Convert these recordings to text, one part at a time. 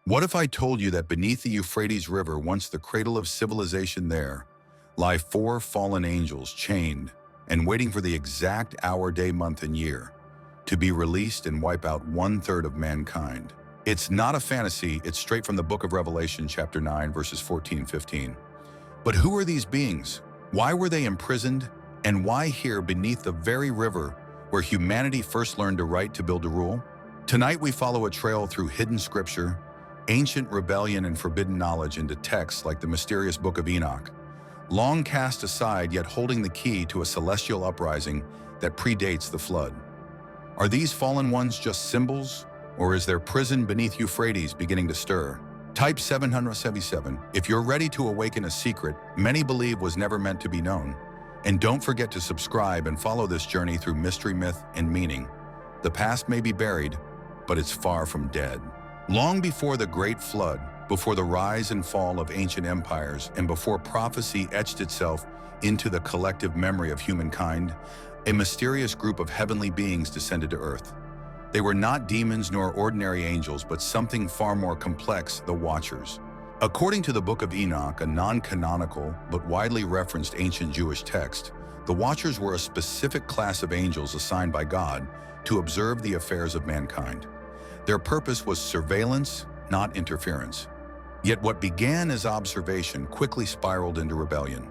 What if I told you that beneath the Euphrates River, once the cradle of civilization there, lie four fallen angels chained and waiting for the exact hour, day, month, and year to be released and wipe out 1/3 of mankind? It's not a fantasy, it's straight from the book of Revelation, chapter 9, verses 14 and 15. But who are these beings? Why were they imprisoned? And why here beneath the very river where humanity first learned to write, to build, to rule? Tonight we follow a trail through hidden scripture, ancient rebellion and forbidden knowledge into texts like the mysterious Book of Enoch, long cast aside yet holding the key to a celestial uprising that predates the flood. Are these fallen ones just symbols, or is their prison beneath Euphrates beginning to stir? Type 777 if you're ready to awaken a secret many believe was never meant to be known. And don't forget to subscribe and follow this journey through mystery, myth, and meaning. The past may be buried, but it's far from dead. Long before the Great Flood, before the rise and fall of ancient empires, and before prophecy etched itself into the collective memory of humankind, a mysterious group of heavenly beings descended to earth. They were not demons nor ordinary angels, but something far more complex, the Watchers. According to the Book of Enoch, a non-canonical but widely referenced ancient Jewish text, the Watchers were a specific class of angels assigned by God to observe the affairs of mankind. Their purpose was surveillance, not interference. Yet what began as observation quickly spiraled into rebellion.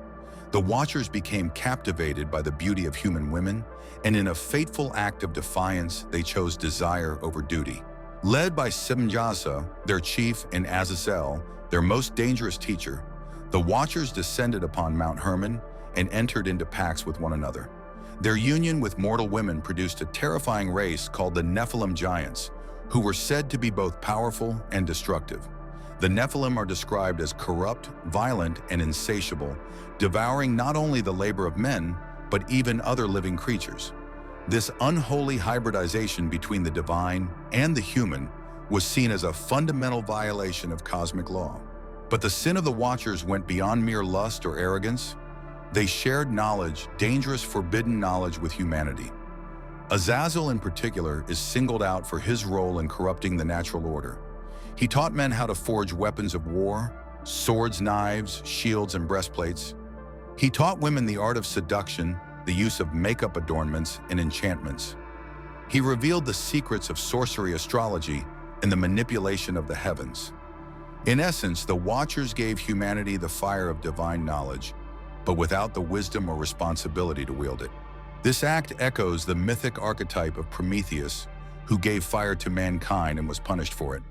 The Watchers became captivated by the beauty of human women, and in a fateful act of defiance, they chose desire over duty. Led by Simjaza, their chief, and Azazel, their most dangerous teacher, the Watchers descended upon Mount Hermon and entered into pacts with one another. Their union with mortal women produced a terrifying race called the Nephilim giants, who were said to be both powerful and destructive. The Nephilim are described as corrupt, violent, and insatiable, devouring not only the labor of men, but even other living creatures. This unholy hybridization between the divine and the human was seen as a fundamental violation of cosmic law. But the sin of the Watchers went beyond mere lust or arrogance. They shared knowledge, dangerous, forbidden knowledge, with humanity. Azazel in particular is singled out for his role in corrupting the natural order. He taught men how to forge weapons of war, swords, knives, shields, and breastplates. He taught women the art of seduction, the use of makeup adornments, and enchantments. He revealed the secrets of sorcery, astrology, and the manipulation of the heavens. In essence, the Watchers gave humanity the fire of divine knowledge, but without the wisdom or responsibility to wield it. This act echoes the mythic archetype of Prometheus, who gave fire to mankind and was punished for it.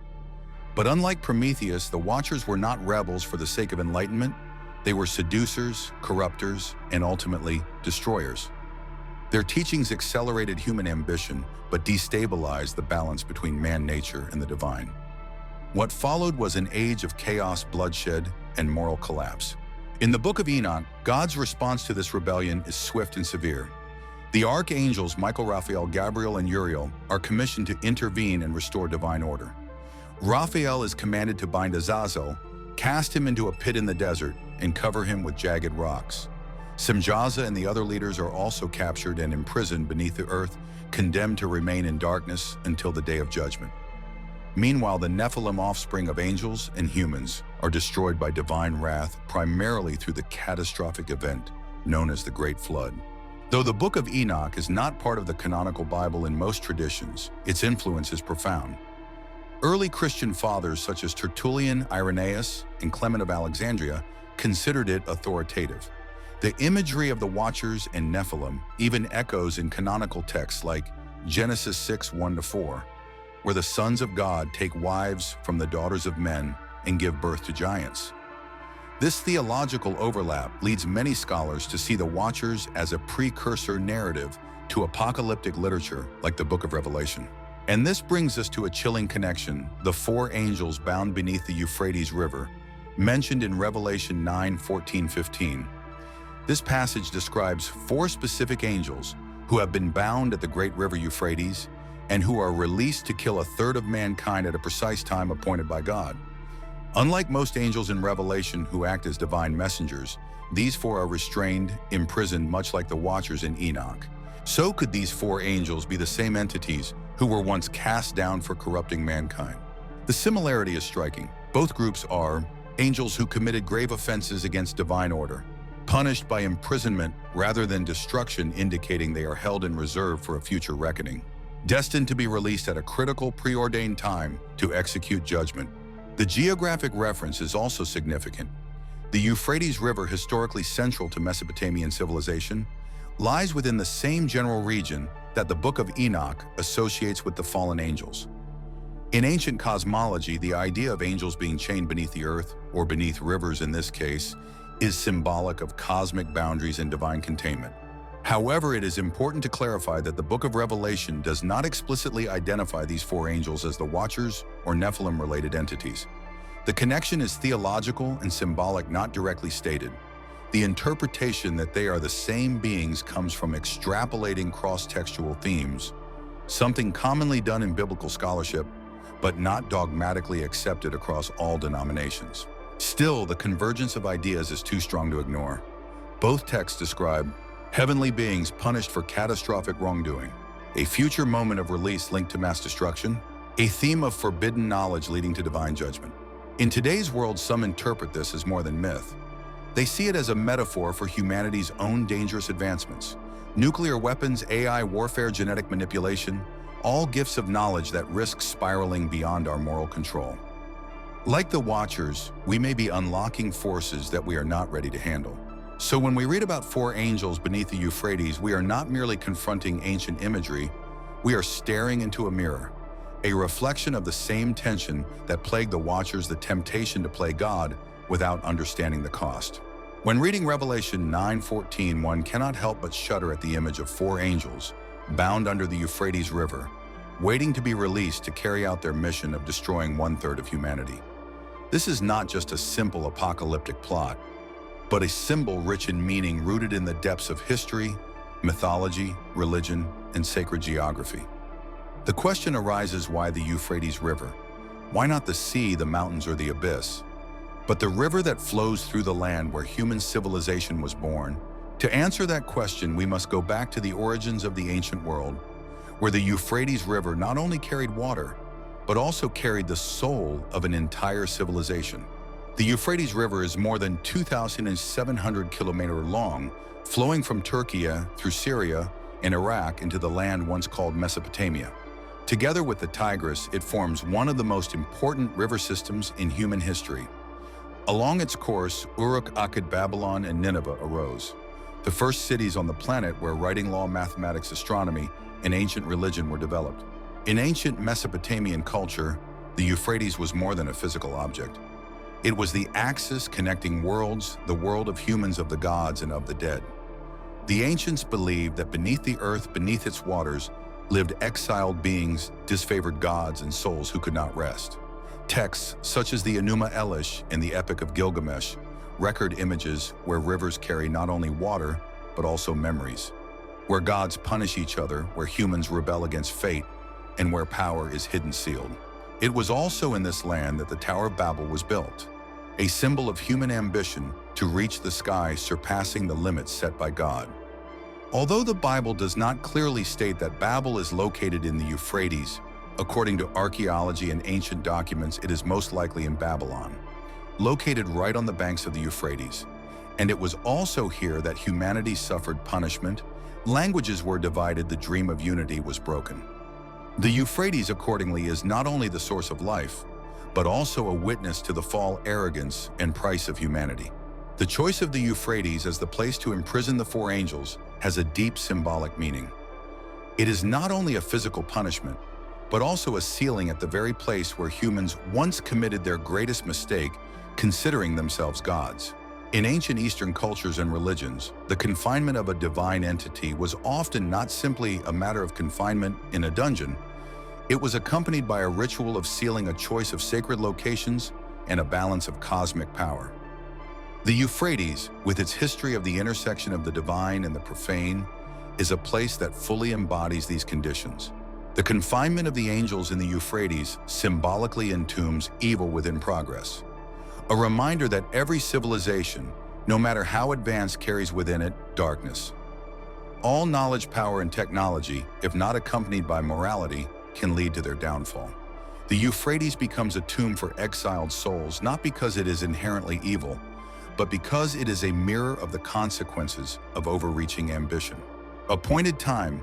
But unlike Prometheus, the Watchers were not rebels for the sake of enlightenment. They were seducers, corruptors, and ultimately destroyers. Their teachings accelerated human ambition, but destabilized the balance between man-nature and the divine. What followed was an age of chaos, bloodshed, and moral collapse. In the Book of Enoch, God's response to this rebellion is swift and severe. The archangels Michael, Raphael, Gabriel, and Uriel are commissioned to intervene and restore divine order. Raphael is commanded to bind Azazel, cast him into a pit in the desert, and cover him with jagged rocks. Simjaza and the other leaders are also captured and imprisoned beneath the earth, condemned to remain in darkness until the day of judgment. Meanwhile, the Nephilim, offspring of angels and humans, are destroyed by divine wrath, primarily through the catastrophic event known as the Great Flood. Though the Book of Enoch is not part of the canonical Bible in most traditions, its influence is profound. Early Christian fathers such as Tertullian, Irenaeus, and Clement of Alexandria considered it authoritative. The imagery of the Watchers and Nephilim even echoes in canonical texts like Genesis 6:1-4, where the sons of God take wives from the daughters of men and give birth to giants. This theological overlap leads many scholars to see the Watchers as a precursor narrative to apocalyptic literature like the Book of Revelation. And this brings us to a chilling connection: the four angels bound beneath the Euphrates River, mentioned in Revelation 9:14-15. This passage describes four specific angels who have been bound at the great river Euphrates and who are released to kill 1/3 of mankind at a precise time appointed by God. Unlike most angels in Revelation who act as divine messengers, these four are restrained, imprisoned, much like the Watchers in Enoch. So could these four angels be the same entities who were once cast down for corrupting mankind? The similarity is striking. Both groups are angels who committed grave offenses against divine order, punished by imprisonment rather than destruction, indicating they are held in reserve for a future reckoning, destined to be released at a critical preordained time to execute judgment. The geographic reference is also significant. The Euphrates River, historically central to Mesopotamian civilization, lies within the same general region that the Book of Enoch associates with the fallen angels. In ancient cosmology, the idea of angels being chained beneath the earth, or beneath rivers in this case, is symbolic of cosmic boundaries and divine containment. However, it is important to clarify that the Book of Revelation does not explicitly identify these four angels as the Watchers or Nephilim-related entities. The connection is theological and symbolic, not directly stated. The interpretation that they are the same beings comes from extrapolating cross-textual themes, something commonly done in biblical scholarship, but not dogmatically accepted across all denominations. Still, the convergence of ideas is too strong to ignore. Both texts describe heavenly beings punished for catastrophic wrongdoing, a future moment of release linked to mass destruction, a theme of forbidden knowledge leading to divine judgment. In today's world, some interpret this as more than myth. They see it as a metaphor for humanity's own dangerous advancements. Nuclear weapons, AI warfare, genetic manipulation, all gifts of knowledge that risk spiraling beyond our moral control. Like the Watchers, we may be unlocking forces that we are not ready to handle. So when we read about four angels beneath the Euphrates, we are not merely confronting ancient imagery, we are staring into a mirror, a reflection of the same tension that plagued the Watchers, the temptation to play God without understanding the cost. When reading Revelation 9:14, one cannot help but shudder at the image of four angels bound under the Euphrates River, waiting to be released to carry out their mission of destroying 1/3 of humanity. This is not just a simple apocalyptic plot, but a symbol rich in meaning, rooted in the depths of history, mythology, religion, and sacred geography. The question arises, why the Euphrates River? Why not the sea, the mountains, or the abyss? But the river that flows through the land where human civilization was born. To answer that question, we must go back to the origins of the ancient world, where the Euphrates River not only carried water, but also carried the soul of an entire civilization. The Euphrates River is more than 2,700 kilometers long, flowing from Turkey through Syria and Iraq into the land once called Mesopotamia. Together with the Tigris, it forms one of the most important river systems in human history. Along its course, Uruk, Akkad, Babylon, and Nineveh arose, the first cities on the planet where writing, law, mathematics, astronomy, and ancient religion were developed. In ancient Mesopotamian culture, the Euphrates was more than a physical object. It was the axis connecting worlds, the world of humans, of the gods, and of the dead. The ancients believed that beneath the earth, beneath its waters, lived exiled beings, disfavored gods, and souls who could not rest. Texts such as the Enuma Elish and the Epic of Gilgamesh record images where rivers carry not only water, but also memories, where gods punish each other, where humans rebel against fate, and where power is hidden sealed. It was also in this land that the Tower of Babel was built, a symbol of human ambition to reach the sky, surpassing the limits set by God. Although the Bible does not clearly state that Babel is located in the Euphrates, according to archaeology and ancient documents, it is most likely in Babylon, located right on the banks of the Euphrates. And it was also here that humanity suffered punishment, languages were divided, the dream of unity was broken. The Euphrates, accordingly, is not only the source of life, but also a witness to the fall, arrogance, and price of humanity. The choice of the Euphrates as the place to imprison the four angels has a deep symbolic meaning. It is not only a physical punishment, but also a sealing at the very place where humans once committed their greatest mistake, considering themselves gods. In ancient Eastern cultures and religions, the confinement of a divine entity was often not simply a matter of confinement in a dungeon. It was accompanied by a ritual of sealing, a choice of sacred locations, and a balance of cosmic power. The Euphrates, with its history of the intersection of the divine and the profane, is a place that fully embodies these conditions. The confinement of the angels in the Euphrates symbolically entombs evil within progress, a reminder that every civilization, no matter how advanced, carries within it darkness. All knowledge, power, and technology, if not accompanied by morality, can lead to their downfall. The Euphrates becomes a tomb for exiled souls, not because it is inherently evil, but because it is a mirror of the consequences of overreaching ambition. Appointed time,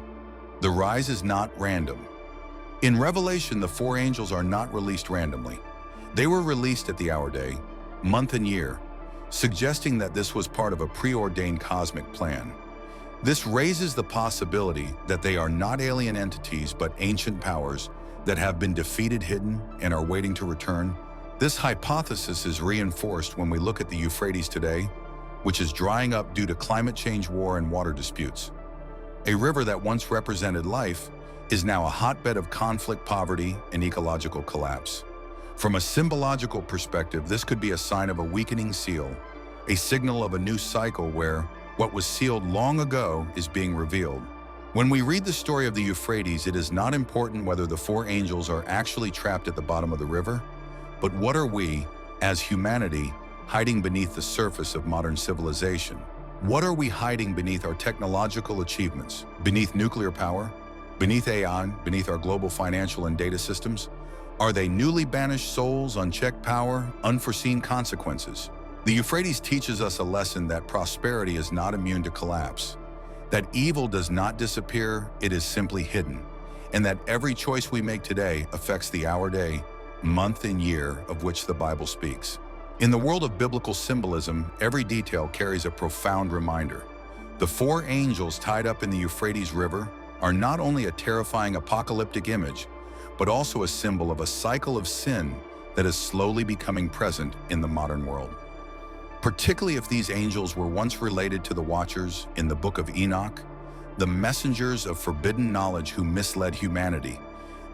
the rise is not random. In Revelation, the four angels are not released randomly. They were released at the hour, day, month, and year, suggesting that this was part of a preordained cosmic plan. This raises the possibility that they are not alien entities but ancient powers that have been defeated, hidden, and are waiting to return. This hypothesis is reinforced when we look at the Euphrates today, which is drying up due to climate change, war, and water disputes. A river that once represented life is now a hotbed of conflict, poverty, and ecological collapse. From a symbological perspective, this could be a sign of a weakening seal, a signal of a new cycle where what was sealed long ago is being revealed. When we read the story of the Euphrates, it is not important whether the four angels are actually trapped at the bottom of the river, but what are we, as humanity, hiding beneath the surface of modern civilization? What are we hiding beneath our technological achievements, beneath nuclear power, beneath AI, beneath our global financial and data systems? Are they newly banished souls, unchecked power, unforeseen consequences? The Euphrates teaches us a lesson that prosperity is not immune to collapse, that evil does not disappear, it is simply hidden, and that every choice we make today affects the hour, day, month, and year of which the Bible speaks. In the world of biblical symbolism, every detail carries a profound reminder. The four angels tied up in the Euphrates River are not only a terrifying apocalyptic image, but also a symbol of a cycle of sin that is slowly becoming present in the modern world. Particularly if these angels were once related to the Watchers in the book of Enoch, the messengers of forbidden knowledge who misled humanity,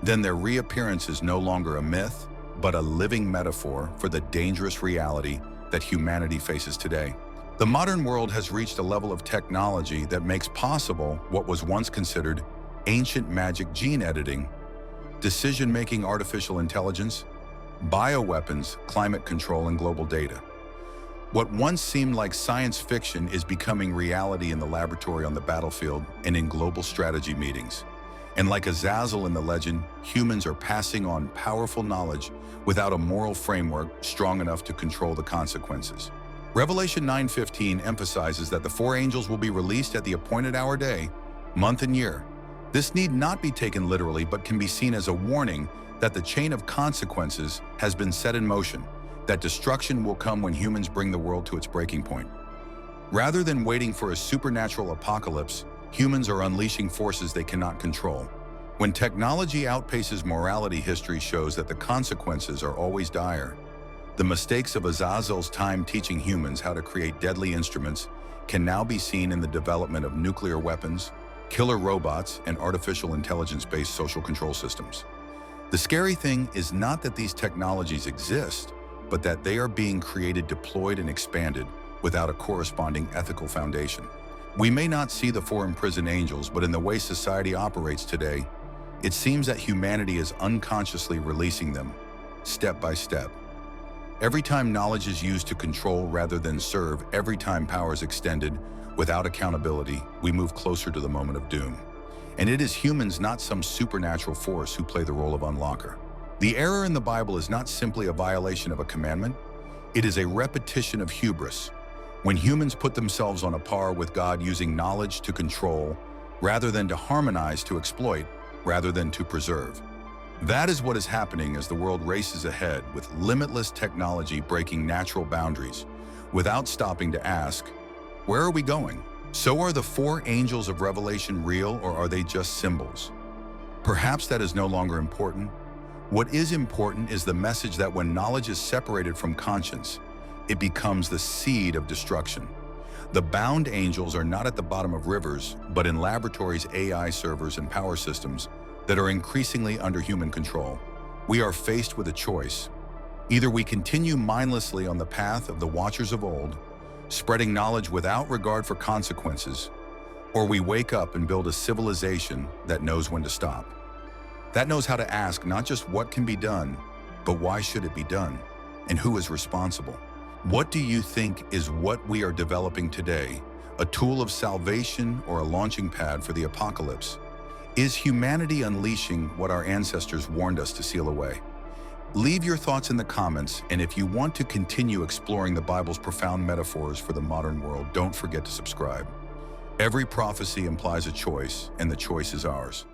then their reappearance is no longer a myth, but a living metaphor for the dangerous reality that humanity faces today. The modern world has reached a level of technology that makes possible what was once considered ancient magic: gene editing, decision-making artificial intelligence, bioweapons, climate control, and global data. What once seemed like science fiction is becoming reality in the laboratory, on the battlefield, and in global strategy meetings. And like Azazel in the legend, humans are passing on powerful knowledge without a moral framework strong enough to control the consequences. Revelation 9:15 emphasizes that the four angels will be released at the appointed hour, day, month, and year. This need not be taken literally, but can be seen as a warning that the chain of consequences has been set in motion, that destruction will come when humans bring the world to its breaking point. Rather than waiting for a supernatural apocalypse, humans are unleashing forces they cannot control. When technology outpaces morality, history shows that the consequences are always dire. The mistakes of Azazel's time teaching humans how to create deadly instruments can now be seen in the development of nuclear weapons, killer robots, and artificial intelligence-based social control systems. The scary thing is not that these technologies exist, but that they are being created, deployed, and expanded without a corresponding ethical foundation. We may not see the four imprisoned angels, but in the way society operates today, it seems that humanity is unconsciously releasing them, step by step. Every time knowledge is used to control rather than serve, every time power is extended without accountability, we move closer to the moment of doom. And it is humans, not some supernatural force, who play the role of unlocker. The error in the Bible is not simply a violation of a commandment, it is a repetition of hubris, when humans put themselves on a par with God, using knowledge to control rather than to harmonize, to exploit rather than to preserve. That is what is happening as the world races ahead, with limitless technology breaking natural boundaries without stopping to ask, where are we going? So are the four angels of Revelation real, or are they just symbols? Perhaps that is no longer important. What is important is the message that when knowledge is separated from conscience, it becomes the seed of destruction. The bound angels are not at the bottom of rivers, but in laboratories, AI servers, and power systems that are increasingly under human control. We are faced with a choice. Either we continue mindlessly on the path of the Watchers of old, spreading knowledge without regard for consequences, or we wake up and build a civilization that knows when to stop. That knows how to ask not just what can be done, but why should it be done, and who is responsible. What do you think is what we are developing today, a tool of salvation or a launching pad for the apocalypse? Is humanity unleashing what our ancestors warned us to seal away? Leave your thoughts in the comments, and if you want to continue exploring the Bible's profound metaphors for the modern world, don't forget to subscribe. Every prophecy implies a choice, and the choice is ours.